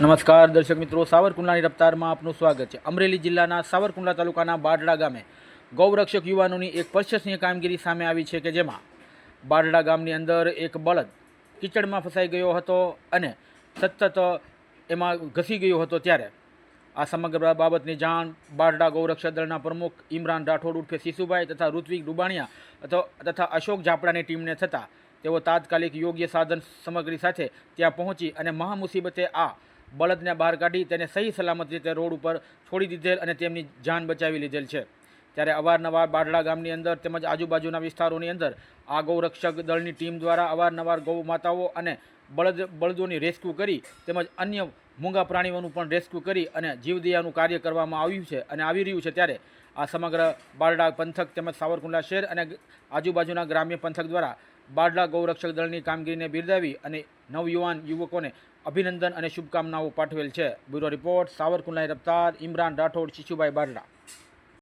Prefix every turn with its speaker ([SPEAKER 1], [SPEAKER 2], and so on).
[SPEAKER 1] નમસ્કાર દર્શક મિત્રો, સાવરકુંડલાની રફતારમાં આપનું સ્વાગત છે। અમરેલી જિલ્લાના સાવરકુંડલા તાલુકાના બારડા ગામે ગૌરક્ષક યુવાનોની એક પ્રશંસનીય કામગીરી સામે આવી છે કે જેમાં બારડા ગામની અંદર એક બળદ કીચડમાં ફસાઈ ગયો હતો અને સતત એમાં ઘસી ગયો હતો। ત્યારે આ સમગ્ર બાબતની જાણ બારડા ગૌરક્ષક દળના પ્રમુખ ઇમરાન રાઠોડ ઉર્ફે શિશુભાઈ તથા ઋત્વિક ડુબાણિયા તથા અશોક ઝાપડાની ટીમને થતાં તેઓ તાત્કાલિક યોગ્ય સાધન સામગ્રી સાથે ત્યાં પહોંચી અને મહામુસીબતે આ બળદને બહાર કાઢી તેને સહી સલામત રીતે રોડ ઉપર છોડી દીધેલ અને તેમની જાન બચાવી લીધેલ છે। ત્યારે અવારનવાર બારડા ગામની અંદર તેમજ આજુબાજુના વિસ્તારોની અંદર આ ગૌરક્ષક દળની ટીમ દ્વારા અવારનવાર ગૌ માતાઓ અને બળદોની રેસ્ક્યુ કરી તેમજ અન્ય મૂંગા પ્રાણીઓનું પણ રેસ્ક્યુ કરી અને જીવદયાનું કાર્ય કરવામાં આવ્યું છે અને આવી રહ્યું છે। ત્યારે આ સમગ્ર બારડા પંથક તેમજ સાવરકુંડલા શહેર અને આજુબાજુના ગ્રામ્ય પંથક દ્વારા બારડા ગૌરક્ષક દળની કામગીરીને બિરદાવી અને નવયુવાન યુવકોને અભિનંદન અને શુભકામનાઓ પાઠવેલ છે। Bureau report, સાવરકુંડલાની રફતાર, Imran Rathod, શિશુભાઈ બારડા।